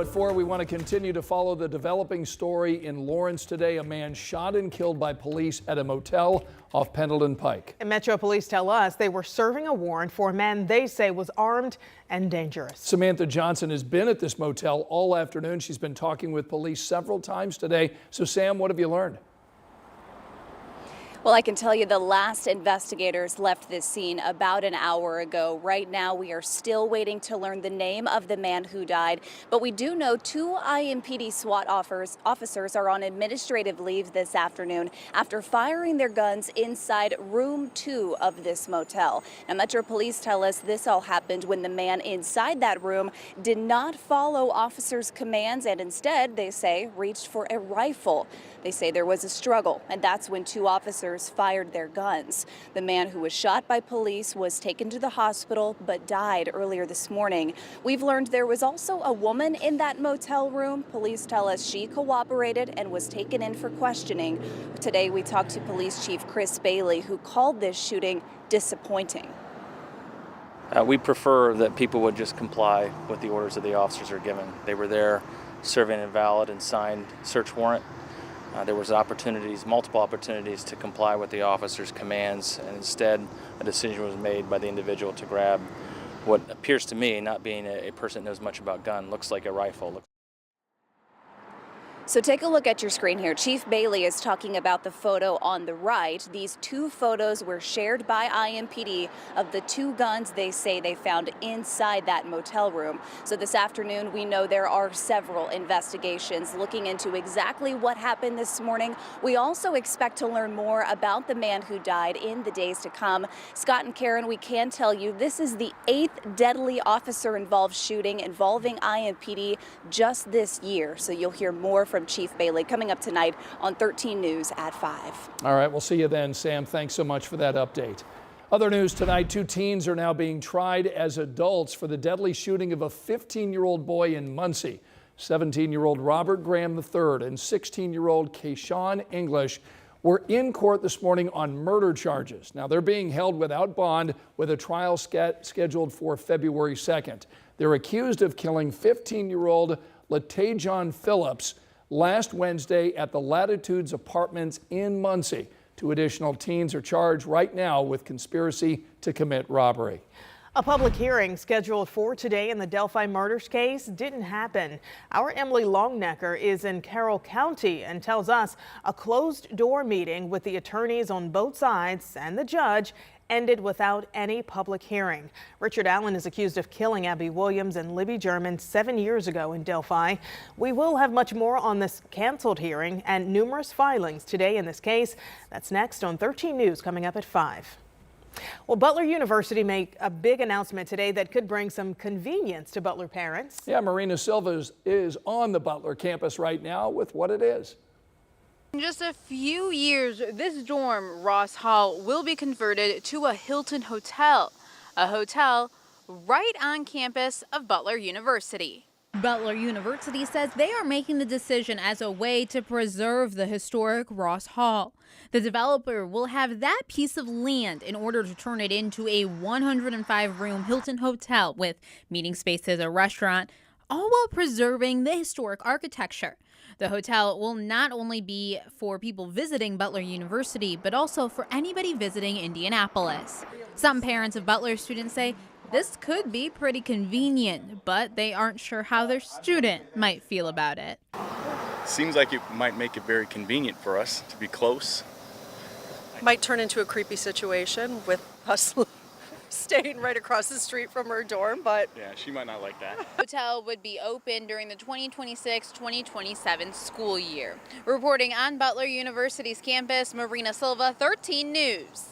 at 4, we want to continue to follow the developing story in Lawrence today. A man shot and killed by police at a motel off Pendleton Pike. And Metro Police tell us they were serving a warrant for a man they say was armed and dangerous. Samantha Johnson has been at this motel all afternoon. She's been talking with police several times today. So Sam, what have you learned? Well, I can tell you the last investigators left this scene about an hour ago. Right now, we are still waiting to learn the name of the man who died. But we do know 2 IMPD SWAT officers are on administrative leave this afternoon after firing their guns inside room 2 of this motel. Now, Metro Police tell us this all happened when the man inside that room did not follow officers' commands and instead, they say, reached for a rifle. They say there was a struggle, and that's when 2 officers fired their guns. The man who was shot by police was taken to the hospital but died earlier this morning. We've learned there was also a woman in that motel room. Police tell us she cooperated and was taken in for questioning. Today we talked to Police Chief Chris Bailey, who called this shooting disappointing. We prefer that people would just comply with the orders that the officers are given. They were there serving a valid and signed search warrant. There was multiple opportunities to comply with the officer's commands, and instead a decision was made by the individual to grab what appears to me, not being a person that knows much about gun, looks like a rifle. So take a look at your screen here. Chief Bailey is talking about the photo on the right. These 2 photos were shared by IMPD of the 2 guns they say they found inside that motel room. So this afternoon, we know there are several investigations looking into exactly what happened this morning. We also expect to learn more about the man who died in the days to come. Scott and Karen, we can tell you this is the 8th deadly officer-involved shooting involving IMPD just this year. So you'll hear more from Chief Bailey coming up tonight on 13 News at 5. All right, we'll see you then, Sam. Thanks so much for that update. Other news tonight, 2 teens are now being tried as adults for the deadly shooting of a 15-year-old boy in Muncie. 17-year-old Robert Graham III and 16-year-old Kayshawn English were in court this morning on murder charges. Now, they're being held without bond with a trial scheduled for February 2nd. They're accused of killing 15-year-old Latajon Phillips last Wednesday at the Latitudes Apartments in Muncie. 2 additional teens are charged right now with conspiracy to commit robbery. A public hearing scheduled for today in the Delphi murders case didn't happen. Our Emily Longnecker is in Carroll County and tells us a closed-door meeting with the attorneys on both sides and the judge ended without any public hearing. Richard Allen is accused of killing Abby Williams and Libby German 7 years ago in Delphi. We will have much more on this canceled hearing and numerous filings today in this case. That's next on 13 News coming up at 5. Well, Butler University made a big announcement today that could bring some convenience to Butler parents. Yeah, Marina Silva is on the Butler campus right now with what it is. In just a few years, this dorm, Ross Hall, will be converted to a Hilton hotel, a hotel right on campus of Butler University. Butler University says they are making the decision as a way to preserve the historic Ross Hall. The developer will have that piece of land in order to turn it into a 105-room Hilton hotel with meeting spaces, a restaurant, all while preserving the historic architecture. The hotel will not only be for people visiting Butler University, but also for anybody visiting Indianapolis. Some parents of Butler students say this could be pretty convenient, but they aren't sure how their student might feel about it. Seems like it might make it very convenient for us to be close. Might turn into a creepy situation with us staying right across the street from her dorm, but yeah, she might not like that. The hotel would be open during the 2026-2027 school year. Reporting on Butler University's campus, Marina Silva, 13 News.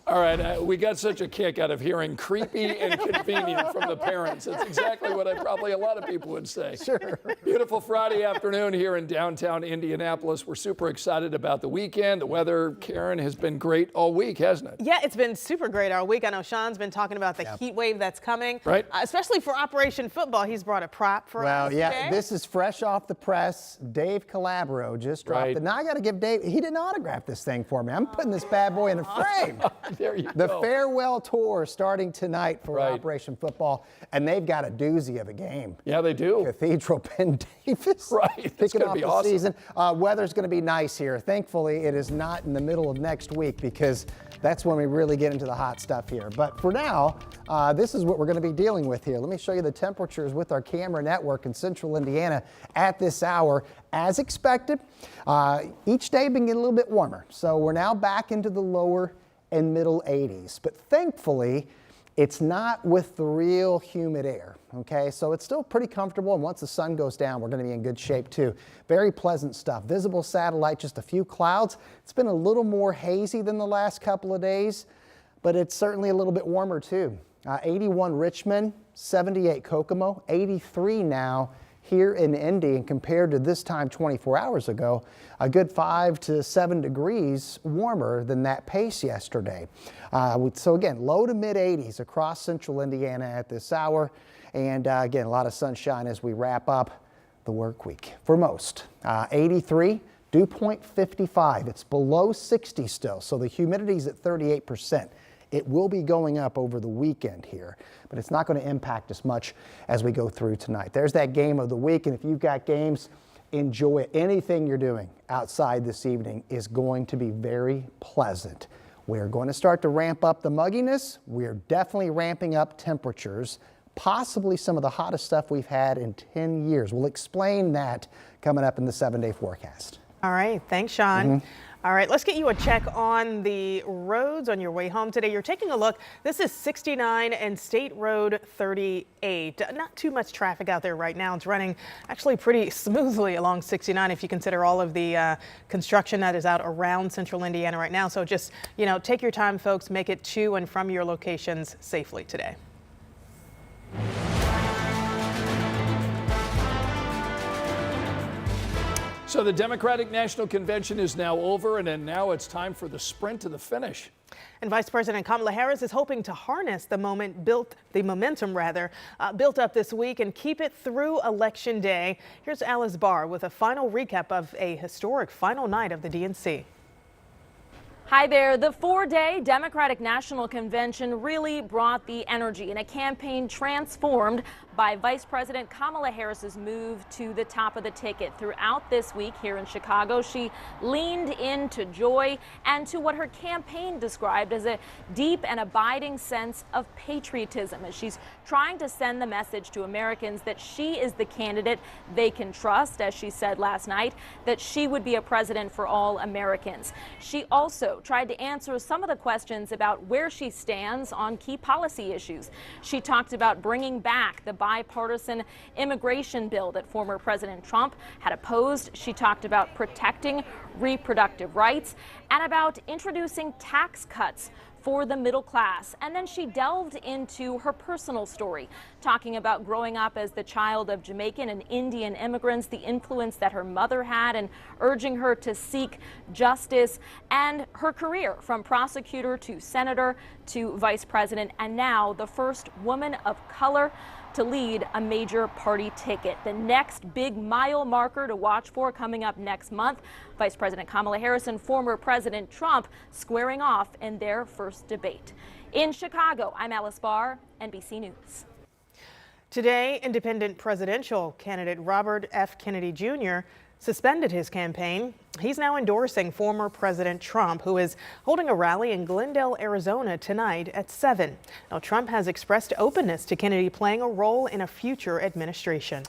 All right, we got such a kick out of hearing creepy and convenient from the parents. It's exactly what a lot of people would say. Sure. Beautiful Friday afternoon here in downtown Indianapolis. We're super excited about the weekend. The weather, Karen, has been great all week, hasn't it? Yeah, it's been super great all week. I know Sean's been talking about the heat wave that's coming. Right. Especially for Operation Football. He's brought a prop for us. Well, yeah, today. this is fresh off the press. Dave Calabro just dropped it. Now I got to give Dave, he didn't autograph this thing for me. I'm putting this bad boy in a frame. There you The go. farewell tour starting tonight for Right. Operation Football, and they've got a doozy of a game. Yeah, they do. Cathedral Penn Davis. Right. It's Kicking gonna off be the awesome. season. Weather's going to be nice here. Thankfully, it is not in the middle of next week because that's when we really get into the hot stuff here. But for now, this is what we're going to be dealing with here. Let me show you the temperatures with our camera network in central Indiana at this hour. As expected, each day been getting a little bit warmer. So we're now back into the lower and middle 80s. But thankfully, it's not with the real humid air, okay? So it's still pretty comfortable, and once the sun goes down, we're gonna be in good shape too. Very pleasant stuff. Visible satellite, just a few clouds. It's been a little more hazy than the last couple of days, but it's certainly a little bit warmer too. 81 Richmond, 78 Kokomo, 83 now here in Indy, and compared to this time 24 hours ago, a good 5 to 7 degrees warmer than that pace yesterday. So again, low to mid 80s across central Indiana at this hour. And again, a lot of sunshine as we wrap up the work week for most. 83, dew point 55. It's below 60 still, so the humidity's at 38%. It will be going up over the weekend here, but it's not going to impact us much as we go through tonight. There's that game of the week, and if you've got games, enjoy it. Anything you're doing outside this evening is going to be very pleasant. We're going to start to ramp up the mugginess. We're definitely ramping up temperatures, possibly some of the hottest stuff we've had in 10 years. We'll explain that coming up in the 7-day forecast. All right, thanks, Sean. All right, let's get you a check on the roads on your way home today. You're taking a look. This is 69 and State Road 38. Not too much traffic out there right now. It's running actually pretty smoothly along 69 if you consider all of the construction that is out around central Indiana right now. So just, take your time, folks. Make it to and from your locations safely today. So the Democratic National Convention is now over, and now it's time for the sprint to the finish. And Vice President Kamala Harris is hoping to harness the momentum built up this week and keep it through Election Day. Here's Alice Barr with a final recap of a historic final night of the DNC. Hi there. The 4-day Democratic National Convention really brought the energy in a campaign transformed by Vice President Kamala Harris's move to the top of the ticket. Throughout this week here in Chicago, she leaned into joy and to what her campaign described as a deep and abiding sense of patriotism, as she's trying to send the message to Americans that she is the candidate they can trust, as she said last night, that she would be a president for all Americans. She also tried to answer some of the questions about where she stands on key policy issues. She talked about bringing back the bipartisan immigration bill that former President Trump had opposed. She talked about protecting reproductive rights and about introducing tax cuts for the middle class. And then she delved into her personal story, talking about growing up as the child of Jamaican and Indian immigrants, the influence that her mother had, and urging her to seek justice, and her career from prosecutor to senator to vice president, and now the first woman of color to lead a major party ticket. The next big mile marker to watch for coming up next month. Vice President Kamala Harris and former President Trump squaring off in their first debate. In Chicago, I'm Alice Barr, NBC News. Today, independent presidential candidate Robert F. Kennedy Jr. suspended his campaign. He's now endorsing former President Trump, who is holding a rally in Glendale, Arizona tonight at 7. Now, Trump has expressed openness to Kennedy playing a role in a future administration.